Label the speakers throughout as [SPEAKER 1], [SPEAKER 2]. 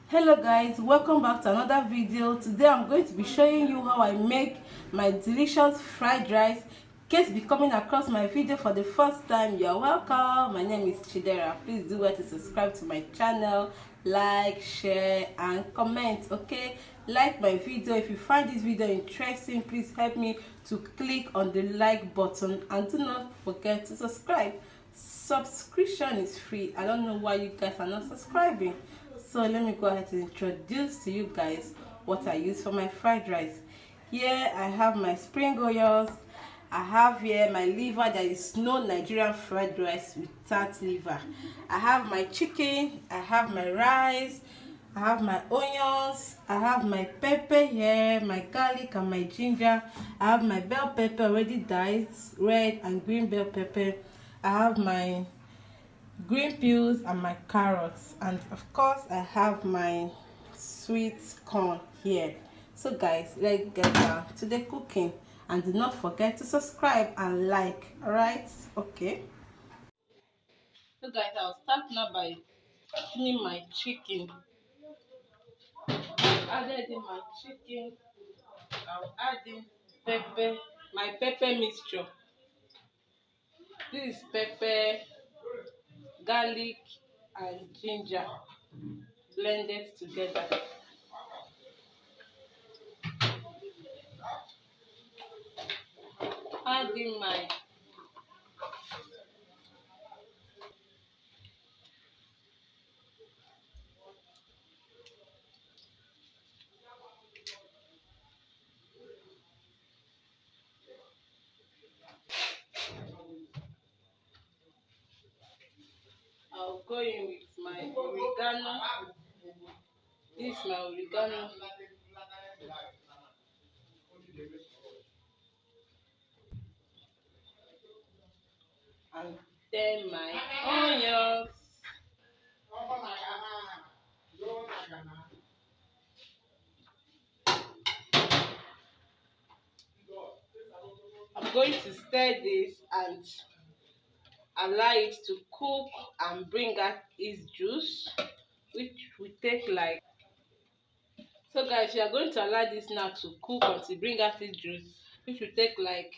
[SPEAKER 1] Hello guys, welcome back to another video. Today I'm going to be showing you how I make my delicious fried rice. In case you're coming across my video for the first time, you're welcome. My name is Chidera. Please do well to subscribe to my channel, like, share and comment. Okay, like my video. If you find this video interesting, please help me to click on the like button and do not forget to subscribe. Subscription is free. I don't know why you guys are not subscribing. So let me go ahead and introduce to you guys what I use for my fried rice. Here I have my spring onions. I have here my liver. There is no Nigerian fried rice without liver. I have my chicken. I have my rice. I have my onions. I have my pepper here, my garlic and my ginger. I have my bell pepper already diced, red and green bell pepper. I have my green peas and my carrots, and of course I have my sweet corn here. So guys, let's get down to the cooking, and do not forget to subscribe and like. All right, okay. So guys, I'll start now by cleaning my chicken. Added in my chicken, I'll add in pepper, my pepper mixture. This is pepper, garlic and ginger blended together. Add in my I'll go in with my oregano. This is my oregano. And then my onions. I'm going to stir this and allow it to cook and bring out its juice, which will take like. So guys, we are going to allow this now to cook until bring out its juice, which will take like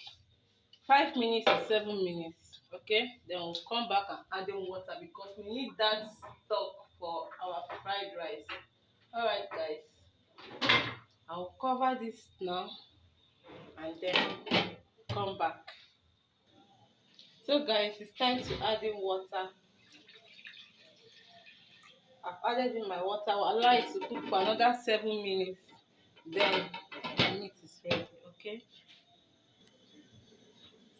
[SPEAKER 1] 5 minutes to 7 minutes. Okay, then we'll come back and add in water because we need that stock for our fried rice. All right guys, I'll cover this now and then come back. So guys, it's time to add in water. I've added in my water. I'll allow it to cook for another 7 minutes, then the meat is ready. Okay,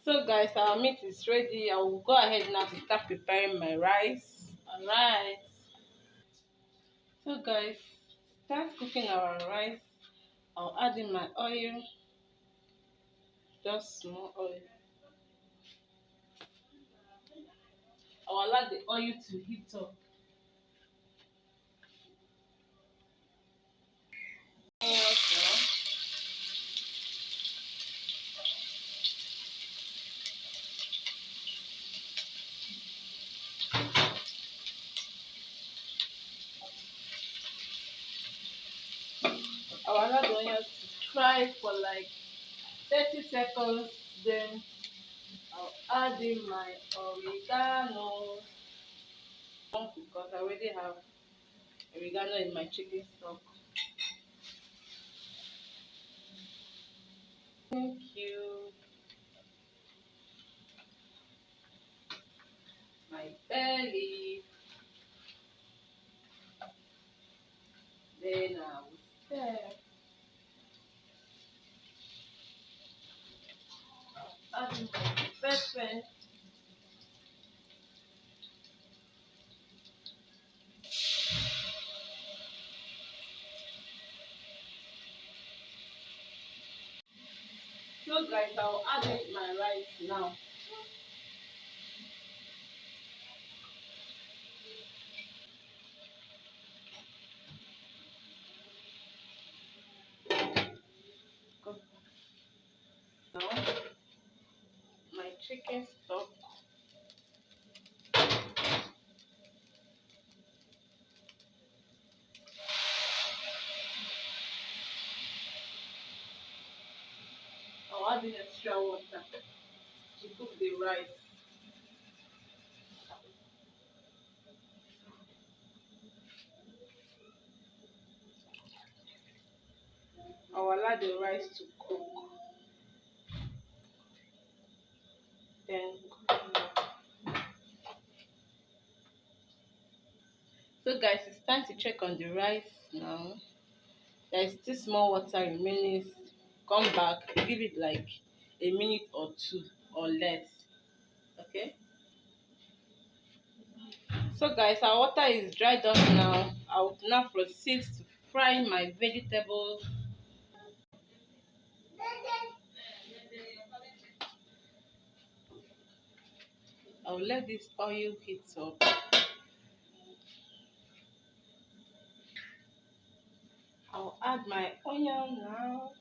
[SPEAKER 1] so guys, our meat is ready. I will go ahead now to start preparing my rice. All right, so guys, start cooking our rice. I'll add in my oil, just small oil. I'll allow the oil to heat up. I'll allow the onions to fry for like 30 seconds. Then I'll add in my oregano because I already have oregano in my chicken stock. Thank you. My belly. Then I will stir. Add in my pepper. So guys, I'll add in my rice now. Now my chicken stock. having extra water to cook the rice. I'll allow the rice to cook. Then so guys, it's time to check on the rice now. There is still small water remaining. Come back, give it like a minute or two or less. Okay. So guys, our water is dried up now. I will now proceed to fry my vegetables. I will let this oil heat up. I'll add my onion now.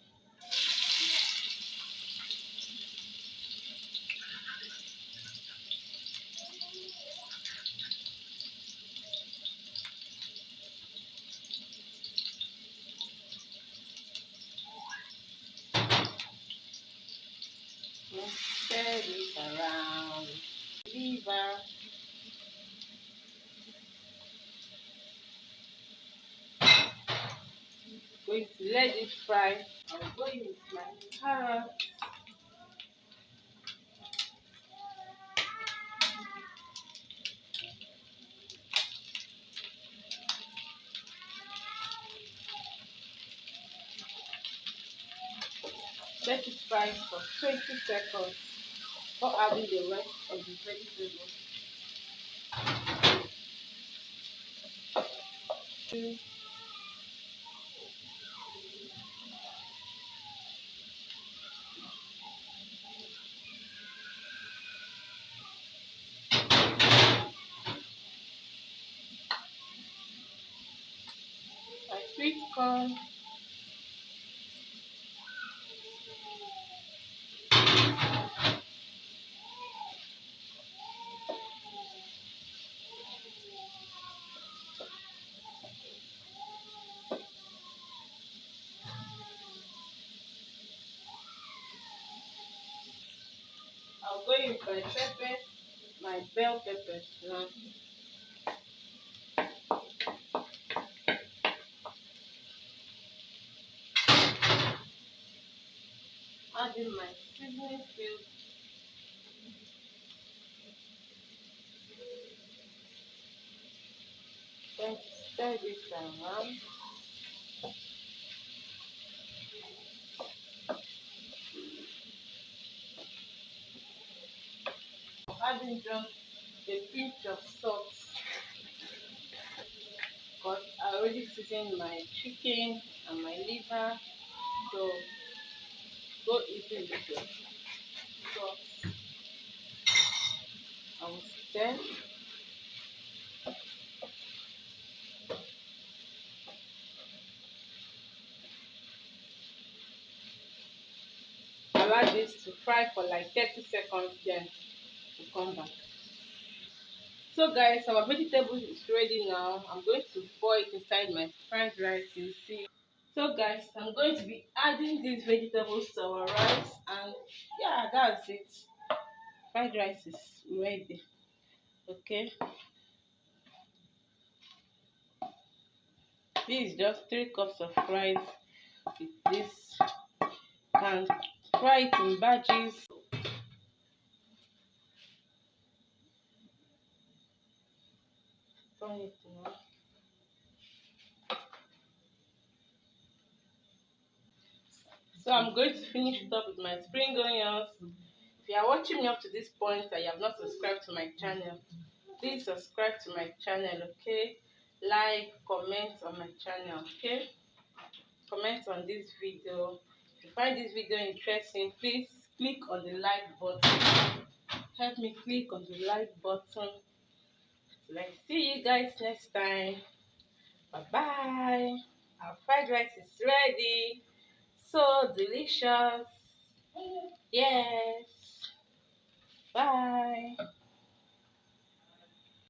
[SPEAKER 1] Stir it around. Liver. Going to let it fry. I'm going with my carrot. Let it fry for 20 seconds before adding the rest of the vegetables. My sweet corn. I'll go in my pepper, my bell peppers now. Adding my seasoning cube. Then stir this around. Adding just a pinch of salt because I already seasoned my chicken and my liver. So go easy with your salt. I will stir. Allow this to fry for like 30 seconds, then we'll come back. So guys, our vegetable is ready now. I'm going to pour it inside my fried rice. You see. So guys, I'm going to be adding these vegetables to our rice, and yeah, that's it. Fried rice is ready. Okay. This is just 3 cups of rice with this. Can fry it in batches. Turn it now. So I'm going to finish it up with my spring onions. If you are watching me up to this point and you have not subscribed to my channel, please subscribe to my channel, okay? Like, comment on my channel, okay? Comment on this video. If you find this video interesting, please click on the like button. Help me click on the like button. Let's see you guys next time. Bye bye. Our fried rice is ready. So delicious. Yes. Bye.